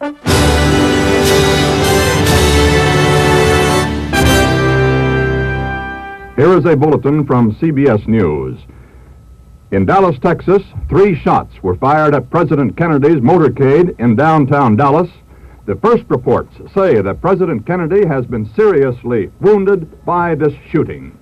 Here is a bulletin from CBS News. In Dallas, Texas, 3 shots were fired at President Kennedy's motorcade in downtown Dallas. The first reports say that President Kennedy has been seriously wounded by this shooting.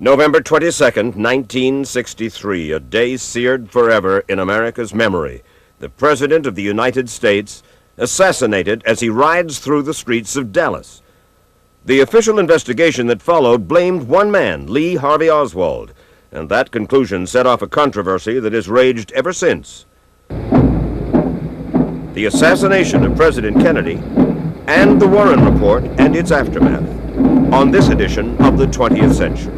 November 22nd, 1963, a day seared forever in America's memory. The President of the United States assassinated as he rides through the streets of Dallas. The official investigation that followed blamed one man, Lee Harvey Oswald, and that conclusion set off a controversy that has raged ever since. The assassination of President Kennedy and the Warren Report and its aftermath on this edition of the 20th Century.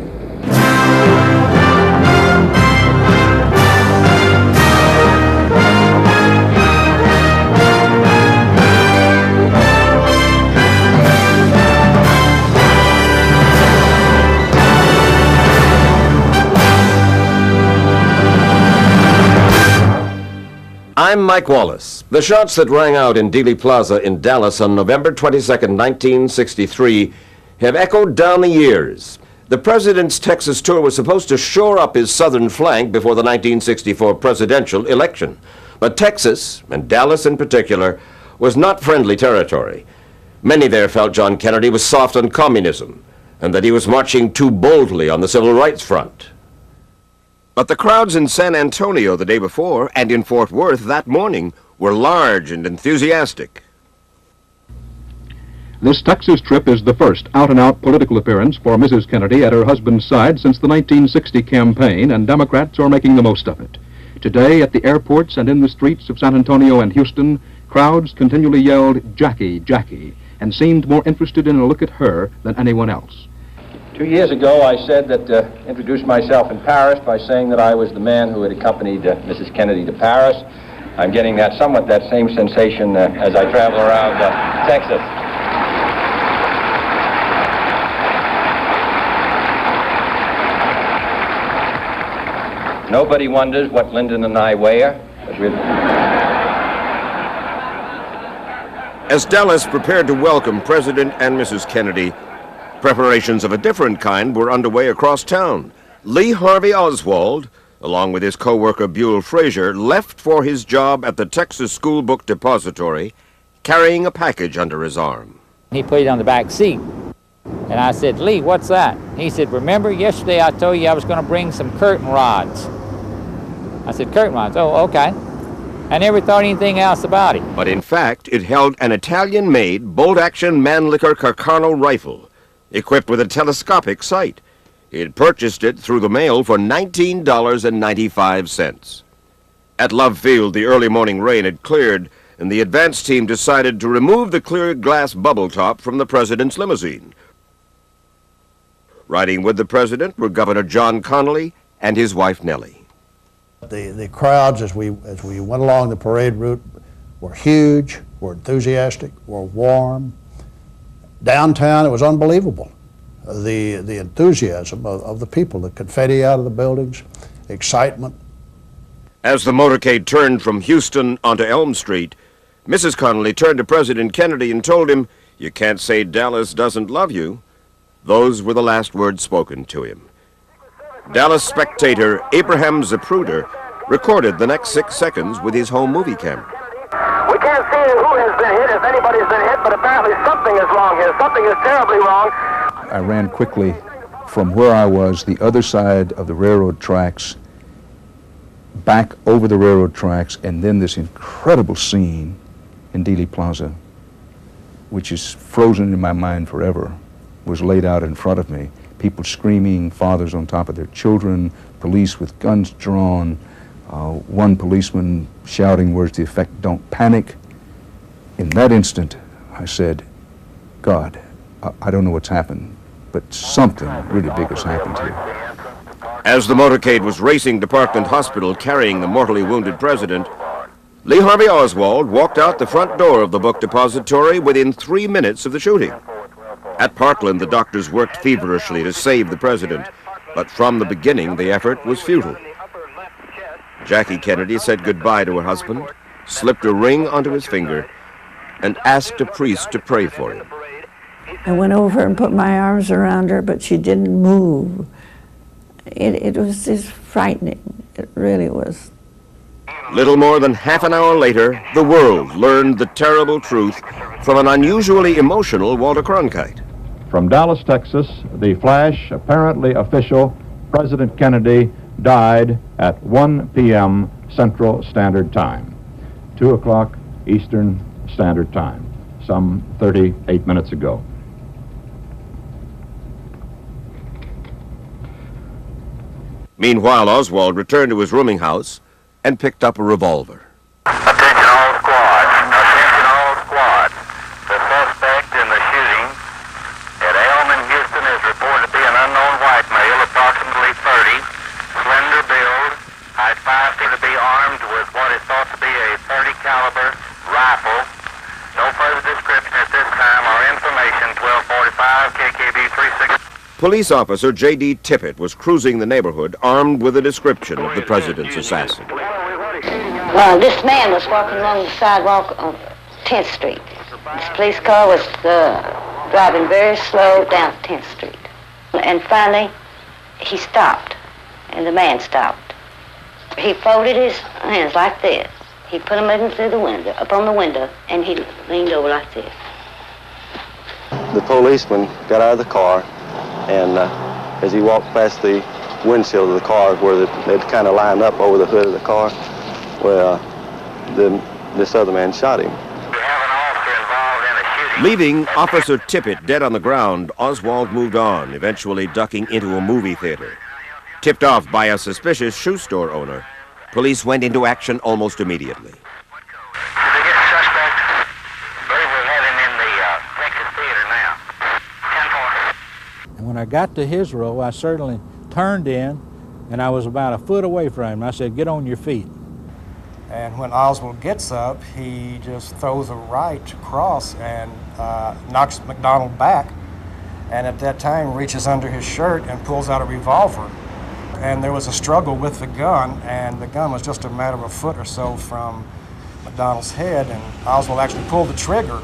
I'm Mike Wallace. The shots that rang out in Dealey Plaza in Dallas on November 22nd, 1963 have echoed down the years. The president's Texas tour was supposed to shore up his southern flank before the 1964 presidential election. But Texas, and Dallas in particular, was not friendly territory. Many there felt John Kennedy was soft on communism and that he was marching too boldly on the civil rights front. But the crowds in San Antonio the day before and in Fort Worth that morning were large and enthusiastic. This Texas trip is the first out-and-out political appearance for Mrs. Kennedy at her husband's side since the 1960 campaign, and Democrats are making the most of it. Today, at the airports and in the streets of San Antonio and Houston, crowds continually yelled, "Jackie, Jackie," and seemed more interested in a look at her than anyone else. 2 years ago, I said that, introduced myself in Paris by saying that I was the man who had accompanied Mrs. Kennedy to Paris. I'm getting somewhat that same sensation as I travel around Texas. Nobody wonders what Lyndon and I wear. As Dallas prepared to welcome President and Mrs. Kennedy, preparations of a different kind were underway across town. Lee Harvey Oswald, along with his co-worker Buell Frazier, left for his job at the Texas School Book Depository, carrying a package under his arm. He put it on the back seat. And I said, "Lee, what's that?" He said, "Remember yesterday I told you I was going to bring some curtain rods?" I said, "Curtain rods? Oh, okay." I never thought anything else about it. But in fact, it held an Italian-made bolt-action Mannlicher Carcano rifle, equipped with a telescopic sight. He had purchased it through the mail for $19.95. At Love Field, the early morning rain had cleared, and the advance team decided to remove the clear glass bubble top from the president's limousine. Riding with the president were Governor John Connally and his wife Nellie. The crowds as we went along the parade route were huge, were enthusiastic, were warm. Downtown, it was unbelievable. The enthusiasm of the people, the confetti out of the buildings, excitement. As the motorcade turned from Houston onto Elm Street, Mrs. Connally turned to President Kennedy and told him, "You can't say Dallas doesn't love you." Those were the last words spoken to him. Dallas Spectator Abraham Zapruder recorded the next 6 seconds with his home movie camera. We can't see who has been hit, if anybody's been hit, but apparently something is wrong here. Something is terribly wrong. I ran quickly from where I was, the other side of the railroad tracks, back over the railroad tracks, and then this incredible scene in Dealey Plaza, which is frozen in my mind forever, was laid out in front of me. People screaming, fathers on top of their children, police with guns drawn, one policeman shouting words to the effect, "Don't panic." In that instant, I said, "God, I don't know what's happened, but something really big has happened here." As the motorcade was racing to Parkland Hospital carrying the mortally wounded president, Lee Harvey Oswald walked out the front door of the book depository within 3 minutes of the shooting. At Parkland, the doctors worked feverishly to save the president, but from the beginning, the effort was futile. Jackie Kennedy said goodbye to her husband, slipped a ring onto his finger, and asked a priest to pray for him. I went over and put my arms around her, but she didn't move. It was just frightening. It really was. Little more than half an hour later, the world learned the terrible truth from an unusually emotional Walter Cronkite. From Dallas, Texas, the flash, apparently official, President Kennedy died at 1 p.m. Central Standard Time, 2 o'clock Eastern Standard Time, some 38 minutes ago. Meanwhile, Oswald returned to his rooming house and picked up a revolver. Attention all squads. Attention all squads. The suspect in the shooting at Elm in Houston is reported to be an unknown white male, approximately 30, slender build, height 5 feet, to be armed with what is thought to be a .30 caliber rifle. No further description at this time or information. 1245 KKB 36. Police officer J.D. Tippett was cruising the neighborhood armed with a description of the president's assassin. Well, this man was walking along the sidewalk on 10th Street. This police car was driving very slow down 10th Street. And finally, he stopped, and the man stopped. He folded his hands like this. He put them in through the window, up on the window, and he leaned over like this. The policeman got out of the car, and as he walked past the windshield of the car where they'd kind of lined up over the hood of the car, well, this other man shot him. Leaving Officer Tippett dead on the ground, Oswald moved on, eventually ducking into a movie theater. Tipped off by a suspicious shoe store owner, police went into action almost immediately. When I got to his row, I certainly turned in, and I was about a foot away from him. I said, "Get on your feet." And when Oswald gets up, he just throws a right across and knocks McDonald back. And at that time, reaches under his shirt and pulls out a revolver. And there was a struggle with the gun, and the gun was just a matter of a foot or so from McDonald's head, and Oswald actually pulled the trigger.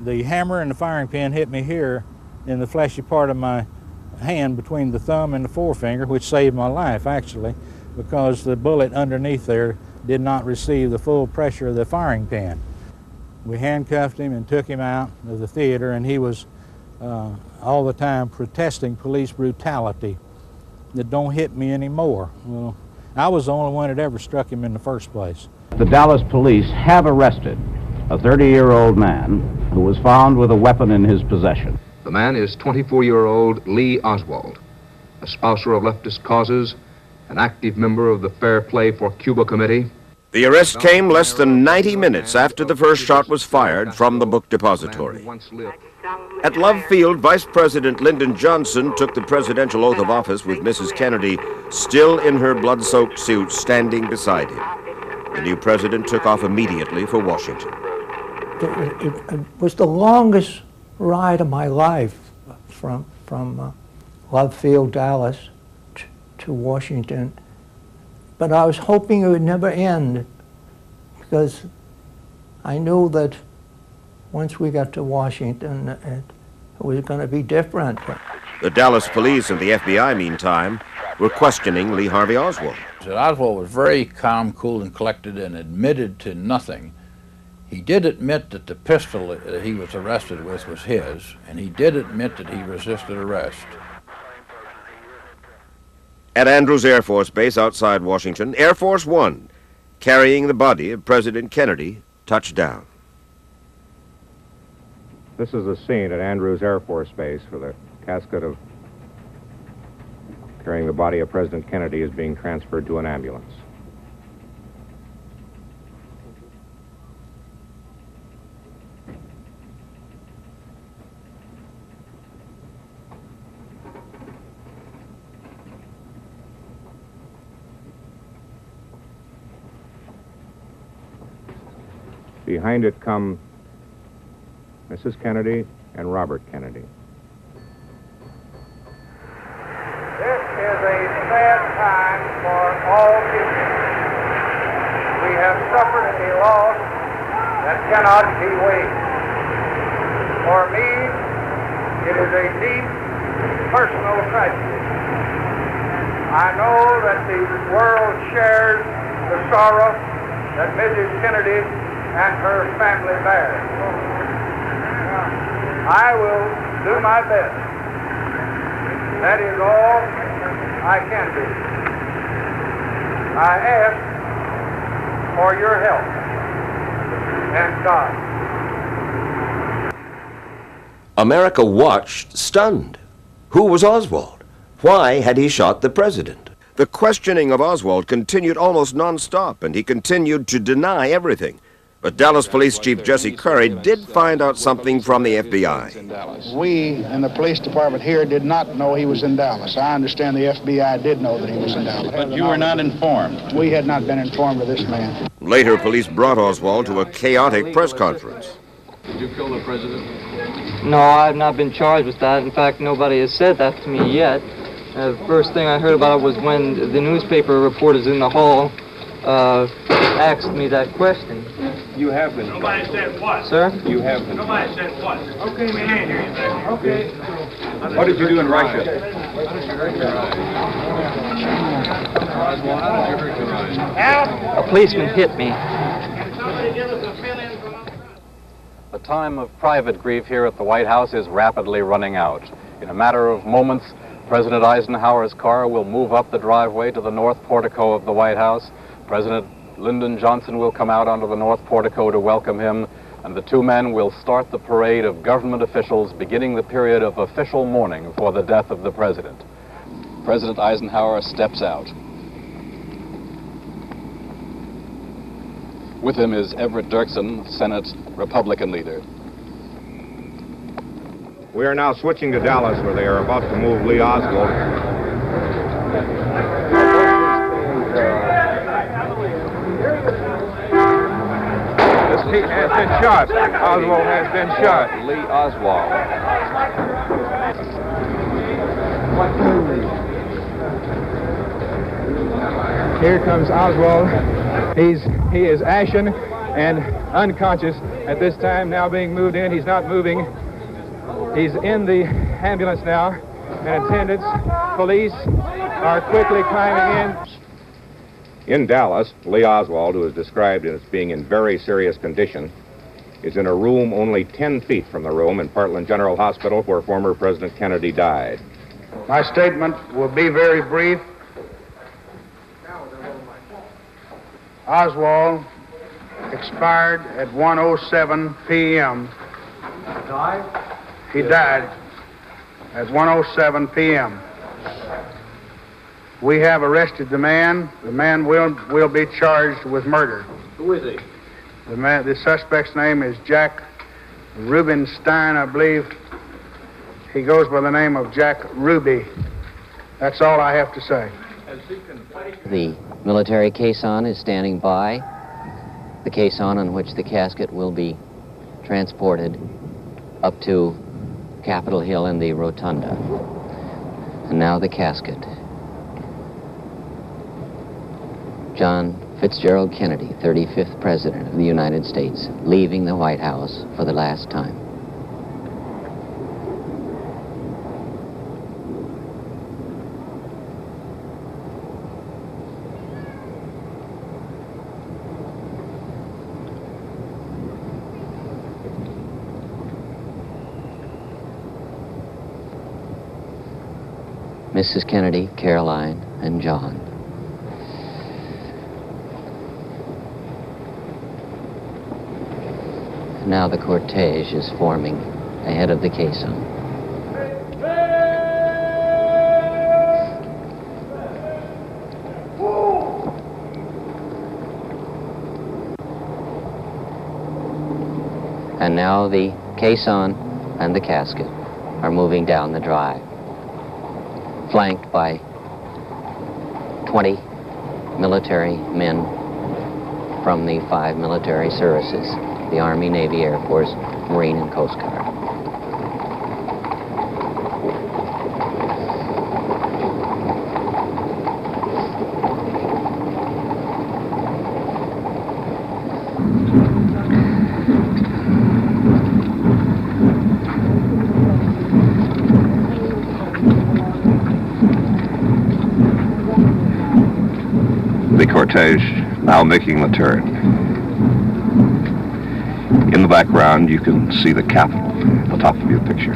The hammer and the firing pin hit me here in the fleshy part of my hand between the thumb and the forefinger, which saved my life, actually, because the bullet underneath there did not receive the full pressure of the firing pin. We handcuffed him and took him out of the theater, and he was all the time protesting police brutality, that don't hit me anymore. Well, I was the only one that ever struck him in the first place. The Dallas police have arrested a 30-year-old man who was found with a weapon in his possession. The man is 24-year-old Lee Oswald, a spouser of leftist causes, an active member of the Fair Play for Cuba Committee. The arrest came less than 90 minutes after the first shot was fired from the book depository. At Love Field, Vice President Lyndon Johnson took the presidential oath of office with Mrs. Kennedy still in her blood-soaked suit standing beside him. The new president took off immediately for Washington. It was the longest ride of my life from Love Field, Dallas to Washington. But I was hoping it would never end, because I knew that once we got to Washington, it was going to be different. The Dallas police and the FBI, meantime, were questioning Lee Harvey Oswald. Oswald was very calm, cool, and collected, and admitted to nothing. He did admit that the pistol that he was arrested with was his, and he did admit that he resisted arrest. At Andrews Air Force Base outside Washington, Air Force One, carrying the body of President Kennedy, touched down. This is the scene at Andrews Air Force Base where the casket of carrying the body of President Kennedy is being transferred to an ambulance. Behind it come Mrs. Kennedy and Robert Kennedy. This is a sad time for all people. We have suffered a loss that cannot be weighed. For me, it is a deep personal tragedy. I know that the world shares the sorrow that Mrs. Kennedy and her family bear. I will do my best. That is all I can do. I ask for your help and God. America watched, stunned. Who was Oswald? Why had he shot the president? The questioning of Oswald continued almost non-stop, and he continued to deny everything. But Dallas Police Chief Jesse Curry did find out something from the FBI. We in the police department here did not know he was in Dallas. I understand the FBI did know that he was in Dallas. But you were not informed? We had not been informed of this man. Later, police brought Oswald to a chaotic press conference. Did you kill the president? No, I've not been charged with that. In fact, nobody has said that to me yet. The first thing I heard about it was when the newspaper reporters in the hall asked me that question. You have been. Nobody said what? Sir? You have been. Nobody said what? Okay, we can't hear you back here. Okay. What did you do in Russia? A policeman hit me. The time of private grief here at the White House is rapidly running out. In a matter of moments, President Eisenhower's car will move up the driveway to the north portico of the White House. President Lyndon Johnson will come out onto the north portico to welcome him, and the two men will start the parade of government officials, beginning the period of official mourning for the death of the president. President Eisenhower steps out. With him is Everett Dirksen, Senate Republican leader. We are now switching to Dallas, where they are about to move Lee Oswald. He has been shot. Oswald has been shot. Lee Oswald. Here comes Oswald. He is ashen and unconscious at this time, now being moved in. He's not moving. He's in the ambulance now, and attendants, police are quickly climbing in. In Dallas, Lee Oswald, who is described as being in very serious condition, is in a room only 10 feet from the room in Parkland General Hospital where former President Kennedy died. My statement will be very brief. Oswald expired at 1:07 p.m. He died at 1:07 p.m. We have arrested the man. The man will be charged with murder. Who is he? The suspect's name is Jack Rubinstein, I believe. He goes by the name of Jack Ruby. That's all I have to say. The military caisson is standing by. The caisson on which the casket will be transported up to Capitol Hill in the rotunda. And now the casket. John Fitzgerald Kennedy, 35th President of the United States, leaving the White House for the last time. Mrs. Kennedy, Caroline, and John. Now the cortege is forming ahead of the caisson. And now the caisson and the casket are moving down the drive, flanked by 20 military men from the 5 military services: the Army, Navy, Air Force, Marine, and Coast Guard. cortege now making the turn. In the background, you can see the Capitol at the top of your picture.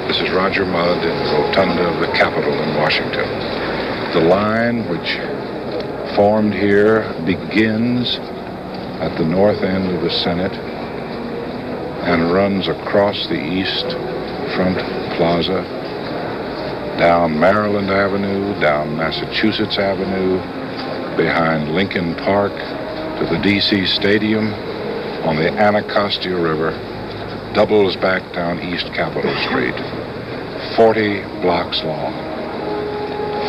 This is Roger Mudd in the rotunda of the Capitol in Washington. The line which formed here begins at the north end of the Senate and runs across the east front plaza, down Maryland Avenue, down Massachusetts Avenue, behind Lincoln Park to the D.C. Stadium on the Anacostia River, doubles back down East Capitol Street, 40 blocks long,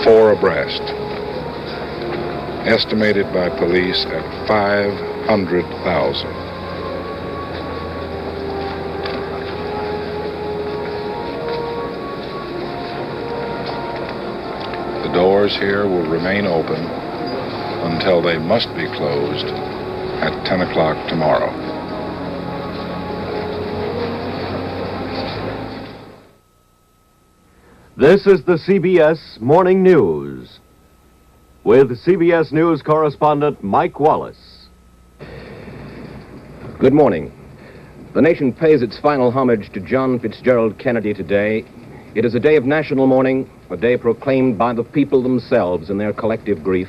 4 abreast, estimated by police at 500,000. The doors here will remain open until they must be closed at 10 o'clock tomorrow. This is the CBS Morning News with CBS News correspondent Mike Wallace. Good morning. The nation pays its final homage to John Fitzgerald Kennedy today. It is a day of national mourning, a day proclaimed by the people themselves in their collective grief,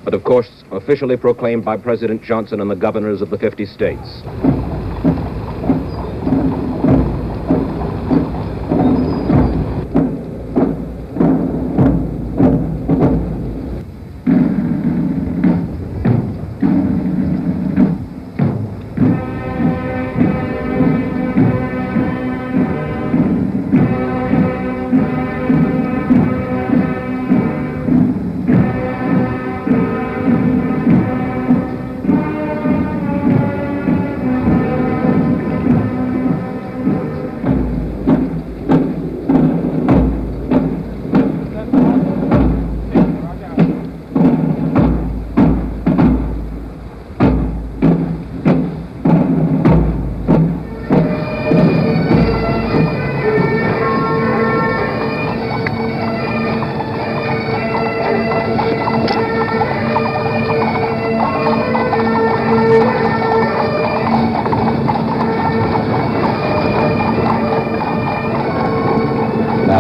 but of course officially proclaimed by President Johnson and the governors of the 50 states.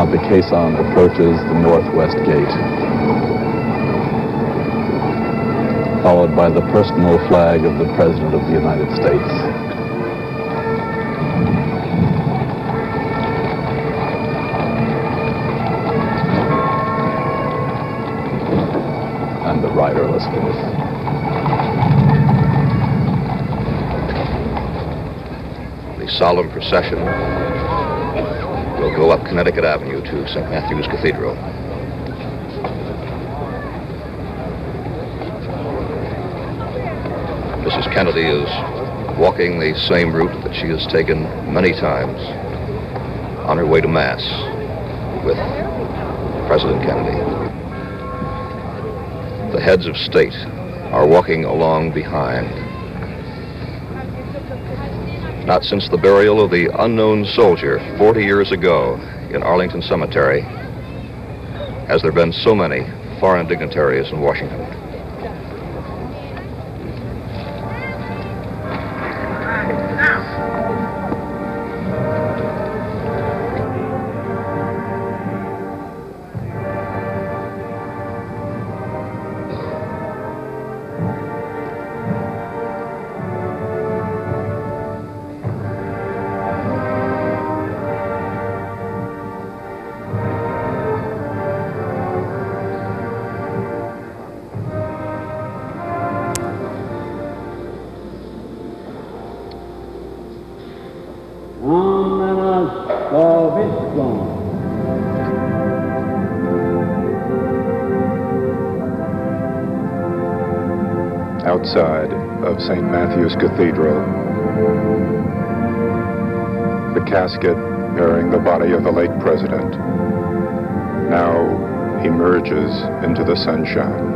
The caisson approaches the northwest gate, followed by the personal flag of the President of the United States. And the riderless horse. The solemn procession will go up Connecticut Avenue to St. Matthew's Cathedral. Mrs. Kennedy is walking the same route that she has taken many times on her way to Mass with President Kennedy. The heads of state are walking along behind. Not since the burial of the unknown soldier 40 years ago in Arlington Cemetery has there been so many foreign dignitaries in Washington. Outside of St. Matthew's Cathedral, the casket bearing the body of the late president now emerges into the sunshine.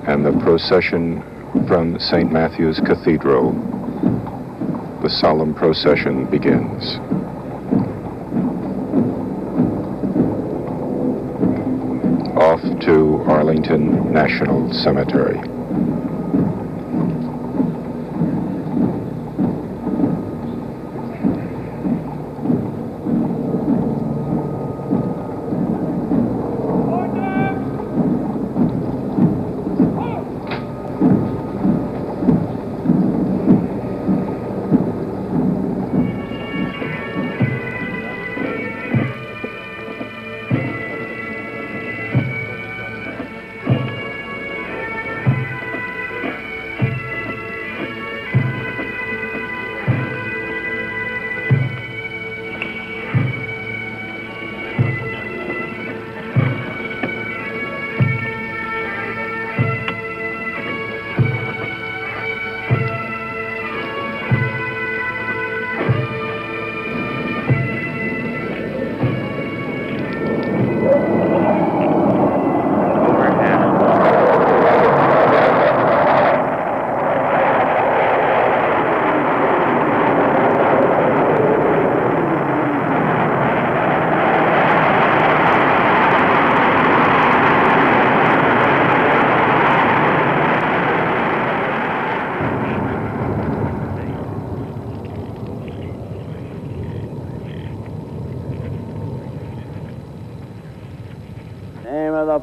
And the procession from St. Matthew's Cathedral, the solemn procession begins. Off to Arlington National Cemetery.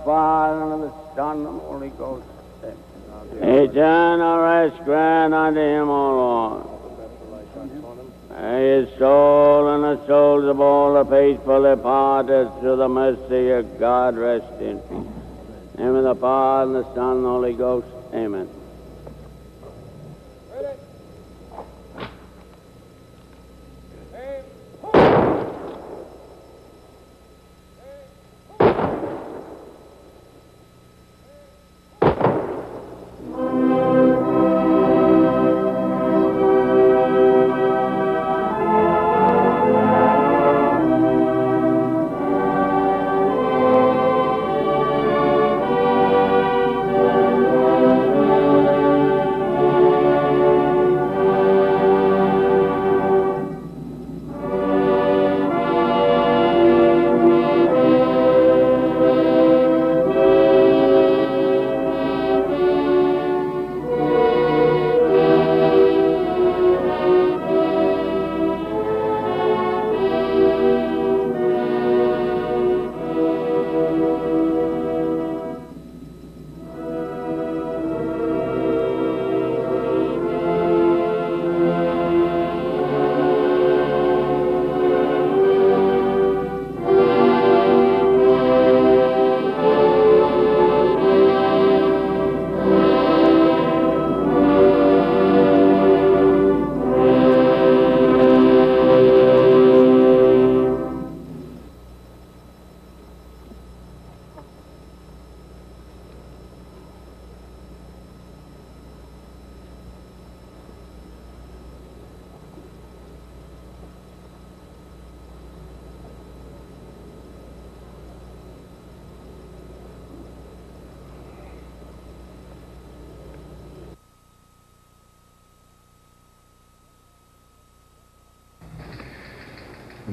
Father, and of the Son, and the Holy Ghost. Eternal rest grant unto him, O Lord. May his soul and the souls of all the faithful departed through the mercy of God rest in peace. In the name of the Father, and the Son, and the Holy Ghost. Amen.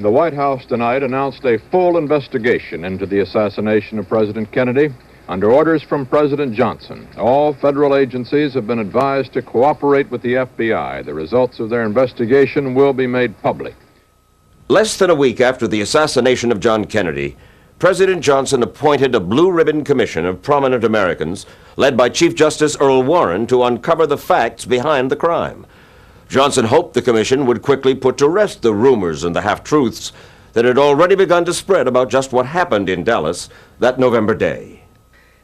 the White House tonight announced a full investigation into the assassination of President Kennedy under orders from President Johnson. All federal agencies have been advised to cooperate with the FBI. The results of their investigation will be made public. Less than a week after the assassination of John Kennedy, President Johnson appointed a Blue Ribbon Commission of prominent Americans, led by Chief Justice Earl Warren, to uncover the facts behind the crime. Johnson hoped the commission would quickly put to rest the rumors and the half-truths that had already begun to spread about just what happened in Dallas that November day.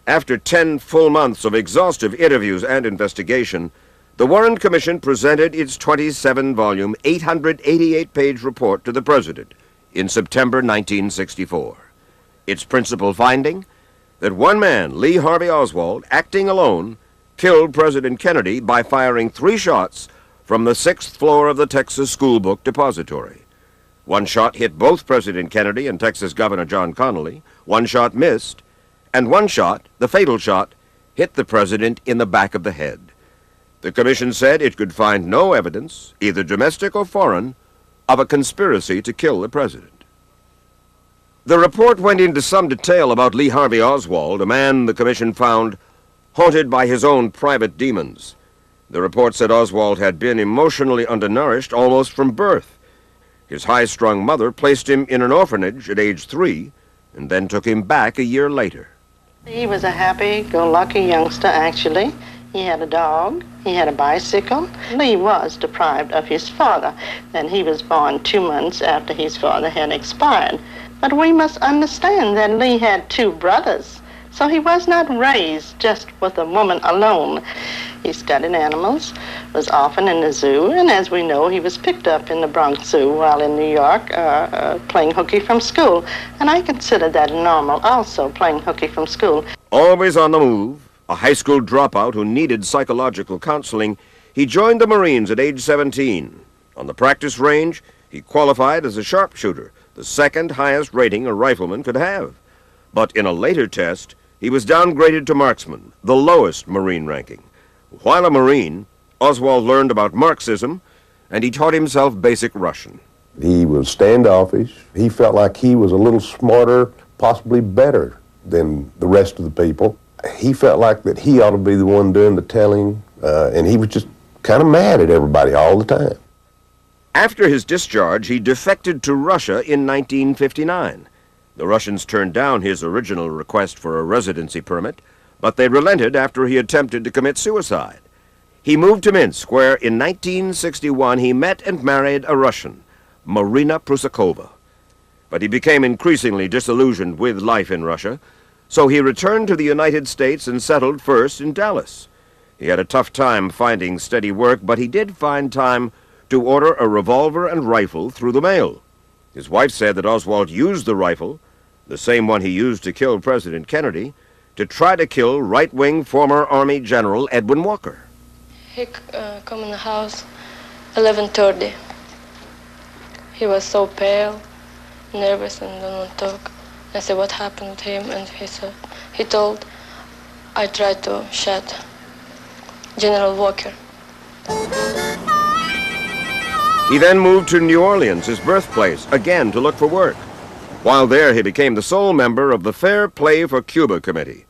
After 10 full months of exhaustive interviews and investigation, the Warren Commission presented its 27-volume, 888-page report to the President in September 1964. Its principal finding? That one man, Lee Harvey Oswald, acting alone, killed President Kennedy by firing 3 shots from the 6th floor of the Texas School Book Depository. One shot hit both President Kennedy and Texas Governor John Connally. One shot missed, and one shot, the fatal shot, hit the president in the back of the head. The commission said it could find no evidence, either domestic or foreign, of a conspiracy to kill the president. The report went into some detail about Lee Harvey Oswald, a man the commission found haunted by his own private demons. The report said Oswald had been emotionally undernourished almost from birth. His high-strung mother placed him in an orphanage at age 3 and then took him back a year later. He was a happy-go-lucky youngster, actually. He had a dog, he had a bicycle. Lee was deprived of his father, and he was born 2 months after his father had expired. But we must understand that Lee had 2 brothers, so he was not raised just with a woman alone. He studied animals, was often in the zoo, and as we know, he was picked up in the Bronx Zoo while in New York playing hooky from school. And I consider that normal also, playing hooky from school. Always on the move, a high school dropout who needed psychological counseling, he joined the Marines at age 17. On the practice range, he qualified as a sharpshooter, the 2nd highest rating a rifleman could have. But in a later test, he was downgraded to marksman, the lowest Marine ranking. While a Marine, Oswald learned about Marxism, and he taught himself basic Russian. He was standoffish. He felt like he was a little smarter, possibly better than the rest of the people. He felt like that he ought to be the one doing the telling, and he was just kind of mad at everybody all the time. After his discharge, he defected to Russia in 1959. The Russians turned down his original request for a residency permit, but they relented after he attempted to commit suicide. He moved to Minsk, where in 1961 he met and married a Russian, Marina Prusakova. But he became increasingly disillusioned with life in Russia, so he returned to the United States and settled first in Dallas. He had a tough time finding steady work, but he did find time to order a revolver and rifle through the mail. His wife said that Oswald used the rifle, the same one he used to kill President Kennedy, to try to kill right-wing former Army General Edwin Walker. He come in the house 11:30. He was so pale, nervous, and didn't want to talk. I said, what happened with him? And he told, I tried to shoot General Walker. He then moved to New Orleans, his birthplace, again to look for work. While there, he became the sole member of the Fair Play for Cuba Committee.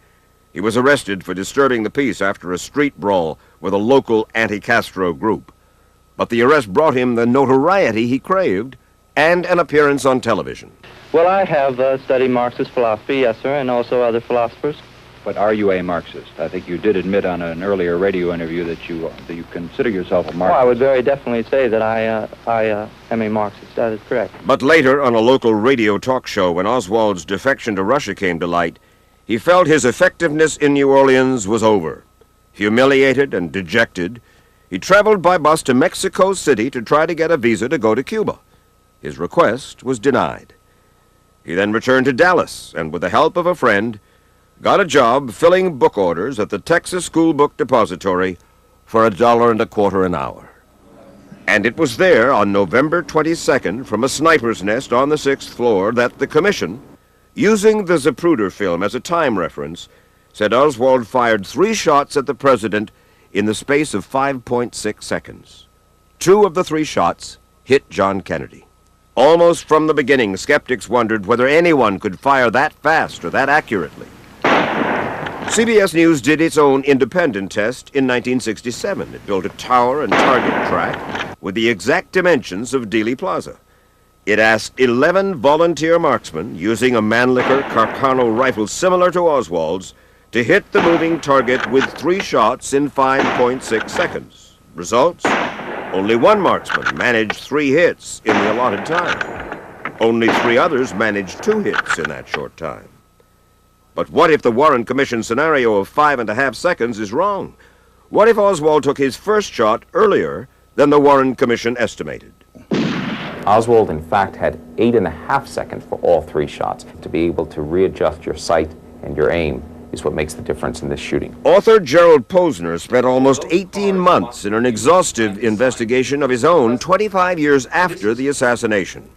He was arrested for disturbing the peace after a street brawl with a local anti-Castro group. But the arrest brought him the notoriety he craved and an appearance on television. Well, I have studied Marxist philosophy, yes, sir, and also other philosophers. But are you a Marxist? I think you did admit on an earlier radio interview that you consider yourself a Marxist. Oh, I would very definitely say that I am a Marxist. That is correct. But later, on a local radio talk show, when Oswald's defection to Russia came to light, he felt his effectiveness in New Orleans was over. Humiliated and dejected, he traveled by bus to Mexico City to try to get a visa to go to Cuba. His request was denied. He then returned to Dallas, and with the help of a friend, got a job filling book orders at the Texas School Book Depository for $1.25 an hour. And it was there on November 22nd, from a sniper's nest on the 6th floor, that the commission, using the Zapruder film as a time reference, said Oswald fired 3 shots at the president in the space of 5.6 seconds. 2 of the 3 shots hit John Kennedy. Almost from the beginning, skeptics wondered whether anyone could fire that fast or that accurately. CBS News did its own independent test in 1967. It built a tower and target track with the exact dimensions of Dealey Plaza. It asked 11 volunteer marksmen using a Mannlicher Carcano rifle similar to Oswald's to hit the moving target with 3 shots in 5.6 seconds. Results? Only one marksman managed 3 hits in the allotted time. Only 3 others managed 2 hits in that short time. But what if the Warren Commission scenario of 5.5 seconds is wrong? What if Oswald took his first shot earlier than the Warren Commission estimated? Oswald, in fact, had 8.5 seconds for all 3 shots. To be able to readjust your sight and your aim is what makes the difference in this shooting. Author Gerald Posner spent almost 18 months in an exhaustive investigation of his own 25 years after the assassination.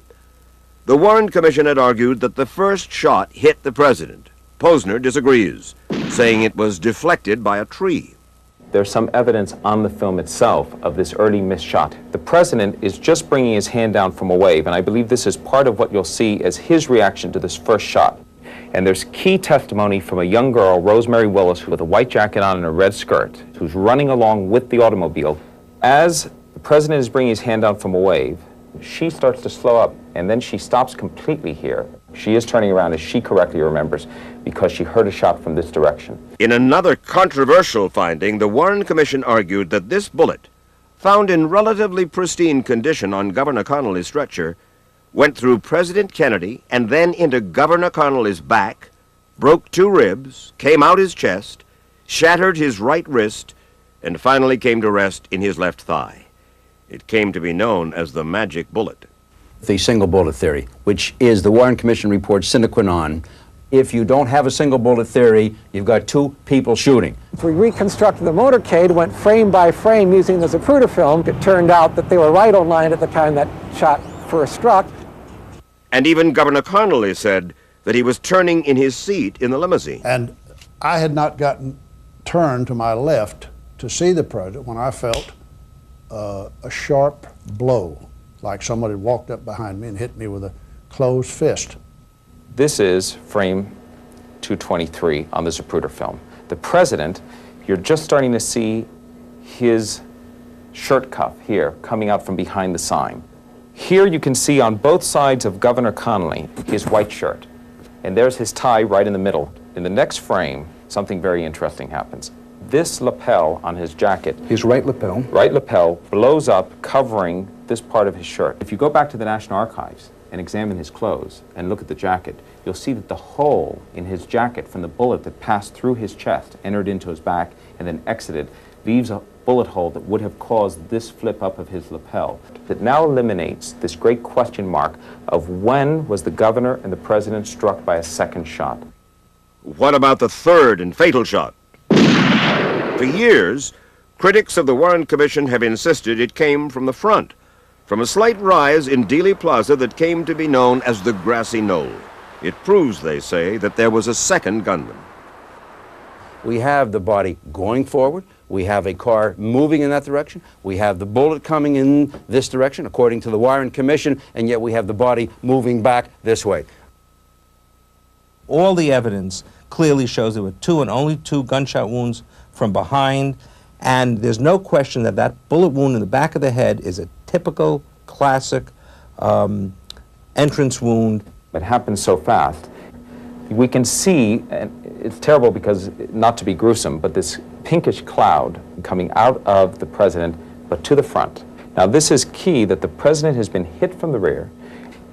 The Warren Commission had argued that the first shot hit the president. Posner disagrees, saying it was deflected by a tree. There's some evidence on the film itself of this early missed shot. The president is just bringing his hand down from a wave, and I believe this is part of what you'll see as his reaction to this first shot. And there's key testimony from a young girl, Rosemary Wallace, with a white jacket on and a red skirt, who's running along with the automobile. As the president is bringing his hand down from a wave, she starts to slow up, and then she stops completely here. She is turning around, as she correctly remembers, because she heard a shot from this direction. In another controversial finding, the Warren Commission argued that this bullet, found in relatively pristine condition on Governor Connolly's stretcher, went through President Kennedy and then into Governor Connolly's back, broke 2 ribs, came out his chest, shattered his right wrist, and finally came to rest in his left thigh. It came to be known as the magic bullet. The single bullet theory, which is the Warren Commission report sine qua non. If you don't have a single bullet theory, you've got 2 people shooting. We reconstructed the motorcade, went frame by frame using the Zapruder film. It turned out that they were right on line at the time that shot first struck. And even Governor Connolly said that he was turning in his seat in the limousine. And I had not gotten turned to my left to see the president when I felt a sharp blow, like somebody walked up behind me and hit me with a closed fist. This is frame 223 on the Zapruder film. The president, you're just starting to see his shirt cuff here coming out from behind the sign. Here you can see on both sides of Governor Connolly his white shirt. And there's his tie right in the middle. In the next frame, something very interesting happens. This lapel on his jacket, his right lapel, blows up, covering this part of his shirt. If you go back to the National Archives and examine his clothes and look at the jacket, you'll see that the hole in his jacket from the bullet that passed through his chest, entered into his back, and then exited, leaves a bullet hole that would have caused this flip up of his lapel. That now eliminates this great question mark of when was the governor and the president struck by a second shot. What about the third and fatal shot? For years, critics of the Warren Commission have insisted it came from the front, from a slight rise in Dealey Plaza that came to be known as the Grassy Knoll. It proves, they say, that there was a second gunman. We have the body going forward. We have a car moving in that direction. We have the bullet coming in this direction, according to the Warren Commission, and yet we have the body moving back this way. All the evidence clearly shows there were 2 and only 2 gunshot wounds from behind, and there's no question that that bullet wound in the back of the head is a typical, classic entrance wound. It happened so fast. We can see, and it's terrible because, not to be gruesome, but this pinkish cloud coming out of the president, but to the front. Now this is key, that the president has been hit from the rear.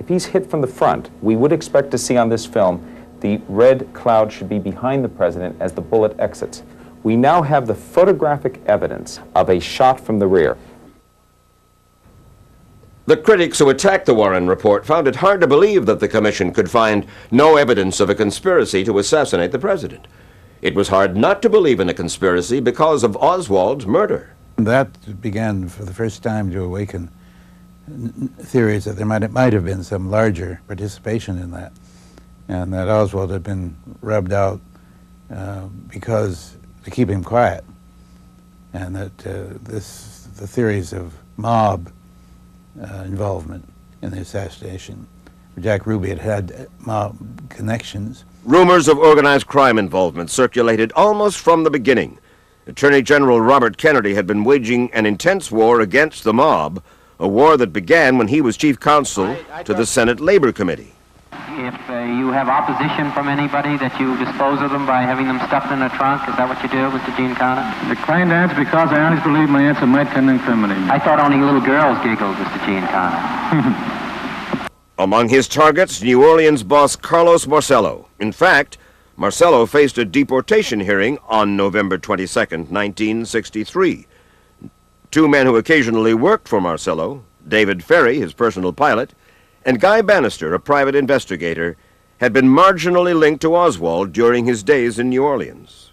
If he's hit from the front, we would expect to see on this film the red cloud should be behind the president as the bullet exits. We now have the photographic evidence of a shot from the rear. The critics who attacked the Warren report found it hard to believe that the commission could find no evidence of a conspiracy to assassinate the president. It was hard not to believe in a conspiracy because of Oswald's murder. That began for the first time to awaken theories that there might have been some larger participation in that, and that Oswald had been rubbed out because to keep him quiet, and that the theories of mob involvement in the assassination. Jack Ruby had mob connections. Rumors of organized crime involvement circulated almost from the beginning. Attorney General Robert Kennedy had been waging an intense war against the mob, a war that began when he was chief counsel to the Senate Labor Committee. If you have opposition from anybody, that you dispose of them by having them stuffed in a trunk? Is that what you do, Mr. Gene Carter? Declined to answer because I honestly believe my answer might tend to incriminate me. I thought only little girls giggled, Mr. Gene Carter. Among his targets, New Orleans boss Carlos Marcello. In fact, Marcello faced a deportation hearing on November 22, 1963. Two men who occasionally worked for Marcello, David Ferry, his personal pilot, and Guy Bannister, a private investigator, had been marginally linked to Oswald during his days in New Orleans.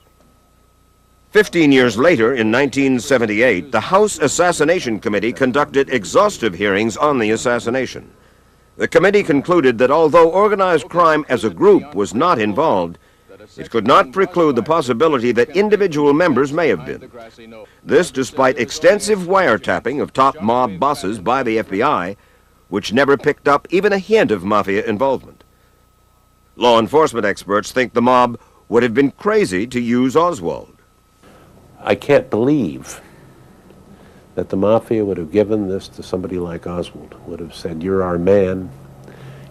15 years later, in 1978, the House Assassination Committee conducted exhaustive hearings on the assassination. The committee concluded that although organized crime as a group was not involved, it could not preclude the possibility that individual members may have been. This despite extensive wiretapping of top mob bosses by the FBI, which never picked up even a hint of mafia involvement. Law enforcement experts think the mob would have been crazy to use Oswald. I can't believe that the mafia would have given this to somebody like Oswald, would have said, "You're our man,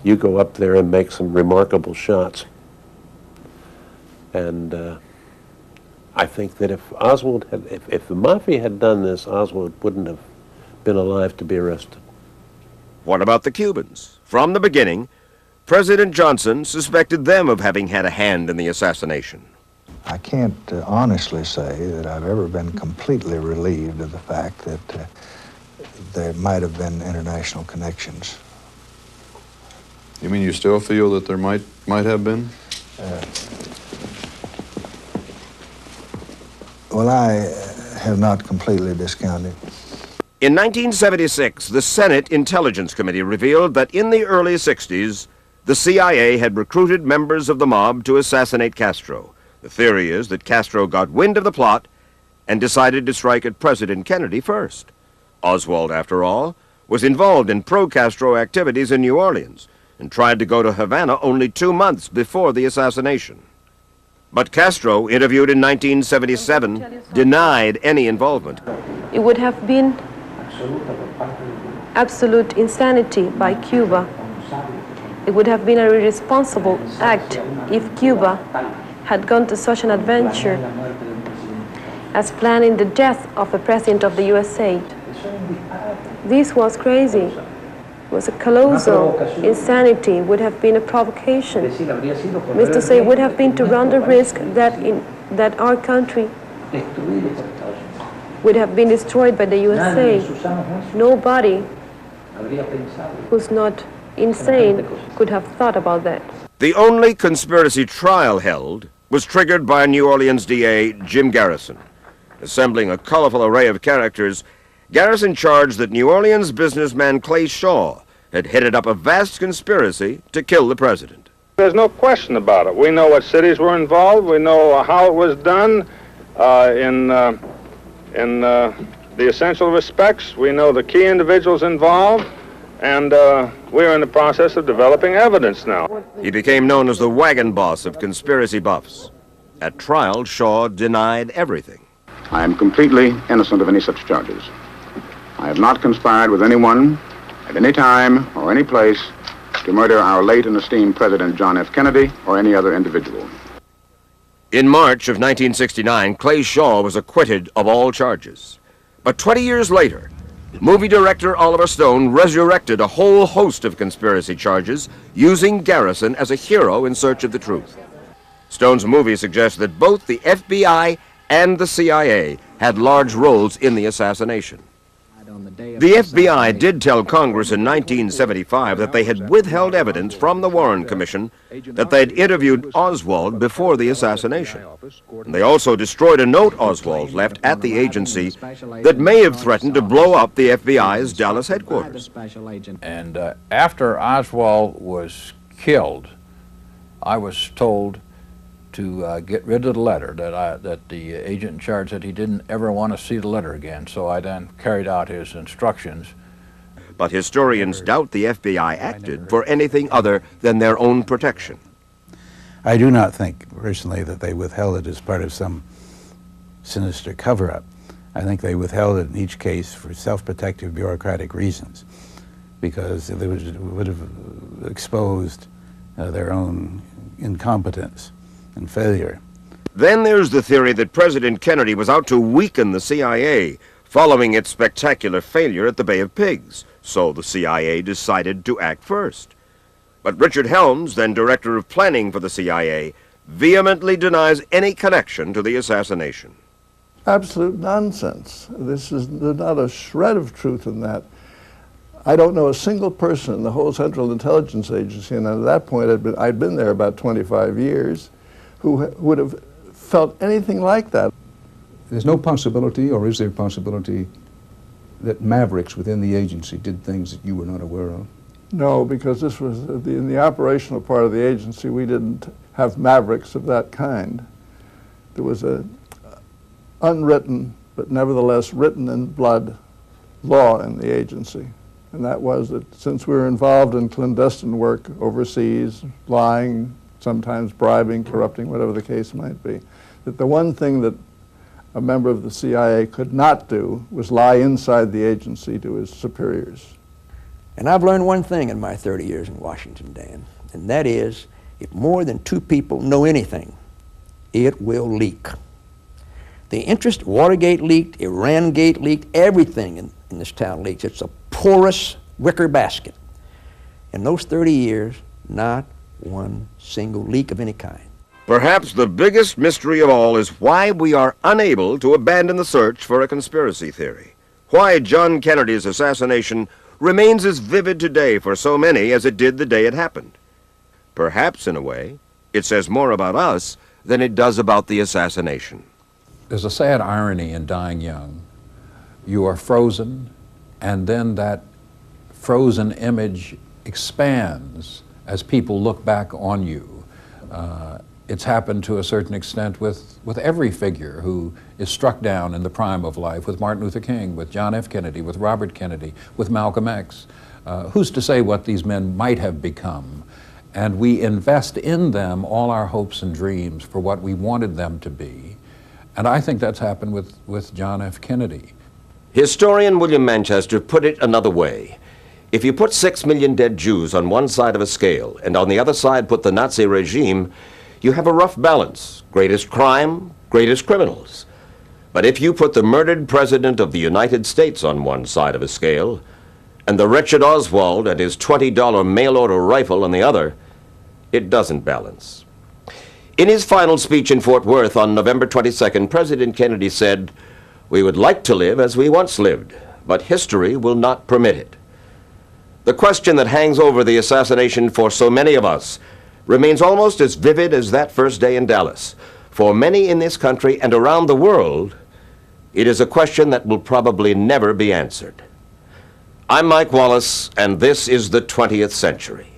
you go up there and make some remarkable shots." And I think that if Oswald had, if the mafia had done this, Oswald wouldn't have been alive to be arrested. What about the Cubans? From the beginning, President Johnson suspected them of having had a hand in the assassination. I can't honestly say that I've ever been completely relieved of the fact that there might have been international connections. You mean you still feel that there might have been? Well, I have not completely discounted. In 1976, the Senate Intelligence Committee revealed that in the early 60s, the CIA had recruited members of the mob to assassinate Castro. The theory is that Castro got wind of the plot and decided to strike at President Kennedy first. Oswald, after all, was involved in pro-Castro activities in New Orleans and tried to go to Havana only 2 months before the assassination. But Castro, interviewed in 1977, denied any involvement. It would have been absolute insanity by Cuba. It would have been a irresponsible act if Cuba had gone to such an adventure as planning the death of a president of the USA. This was crazy. It was a colossal insanity. It would have been a provocation. Mr. Say would have been to run the risk that our country would have been destroyed by the USA. Nobody who's not insane could have thought about that. The only conspiracy trial held was triggered by New Orleans DA Jim Garrison. Assembling a colorful array of characters, Garrison charged that New Orleans businessman Clay Shaw had headed up a vast conspiracy to kill the president. There's no question about it. We know what cities were involved. We know how it was done in the essential respects. We know the key individuals involved, and we're in the process of developing evidence now. He became known as the wagon boss of conspiracy buffs. At trial, Shaw denied everything. I am completely innocent of any such charges. I have not conspired with anyone at any time or any place to murder our late and esteemed President John F. Kennedy or any other individual. In March of 1969, Clay Shaw was acquitted of all charges. But 20 years later, movie director Oliver Stone resurrected a whole host of conspiracy charges, using Garrison as a hero in search of the truth. Stone's movie suggests that both the FBI and the CIA had large roles in the assassination. The FBI did tell Congress in 1975 that they had withheld evidence from the Warren Commission that they'd interviewed Oswald before the assassination. And they also destroyed a note Oswald left at the agency that may have threatened to blow up the FBI's Dallas headquarters. And after Oswald was killed, I was told to get rid of the letter, that the agent in charge said he didn't ever want to see the letter again. So I then carried out his instructions. But historians doubt the FBI acted for anything other than their own protection. I do not think, personally, that they withheld it as part of some sinister cover-up. I think they withheld it in each case for self-protective bureaucratic reasons, because it would have exposed their own incompetence and failure. Then there's the theory that President Kennedy was out to weaken the CIA following its spectacular failure at the Bay of Pigs, so the CIA decided to act first. But Richard Helms, then director of planning for the CIA, vehemently denies any connection to the assassination. Absolute nonsense. There's not a shred of truth in that. I don't know a single person in the whole Central Intelligence Agency, and at that point I'd been there about 25 years, who would have felt anything like that. There's no possibility, or is there a possibility, that mavericks within the agency did things that you were not aware of? No, because this was in the operational part of the agency, we didn't have mavericks of that kind. There was a unwritten, but nevertheless written in blood, law in the agency. And that was that since we were involved in clandestine work overseas, lying, sometimes bribing, corrupting, whatever the case might be, that the one thing that a member of the CIA could not do was lie inside the agency to his superiors. And I've learned one thing in my 30 years in Washington, Dan, and that is, if more than two people know anything, it will leak. The interest, Watergate leaked, Iran-gate leaked, everything in this town leaks. It's a porous wicker basket. In those 30 years, not one single leak of any kind. Perhaps the biggest mystery of all is why we are unable to abandon the search for a conspiracy theory. Why John Kennedy's assassination remains as vivid today for so many as it did the day it happened. Perhaps, in a way, it says more about us than it does about the assassination. There's a sad irony in dying young. You are frozen, and then that frozen image expands as people look back on you. It's happened to a certain extent with every figure who is struck down in the prime of life, with Martin Luther King, with John F. Kennedy, with Robert Kennedy, with Malcolm X. Who's to say what these men might have become? And we invest in them all our hopes and dreams for what we wanted them to be. And I think that's happened with John F. Kennedy. Historian William Manchester put it another way. If you put 6 million dead Jews on one side of a scale and on the other side put the Nazi regime, you have a rough balance. Greatest crime, greatest criminals. But if you put the murdered President of the United States on one side of a scale and the wretched Oswald and his $20 mail-order rifle on the other, it doesn't balance. In his final speech in Fort Worth on November 22nd, President Kennedy said, "We would like to live as we once lived, but history will not permit it." The question that hangs over the assassination for so many of us remains almost as vivid as that first day in Dallas. For many in this country and around the world, it is a question that will probably never be answered. I'm Mike Wallace, and this is the 20th Century.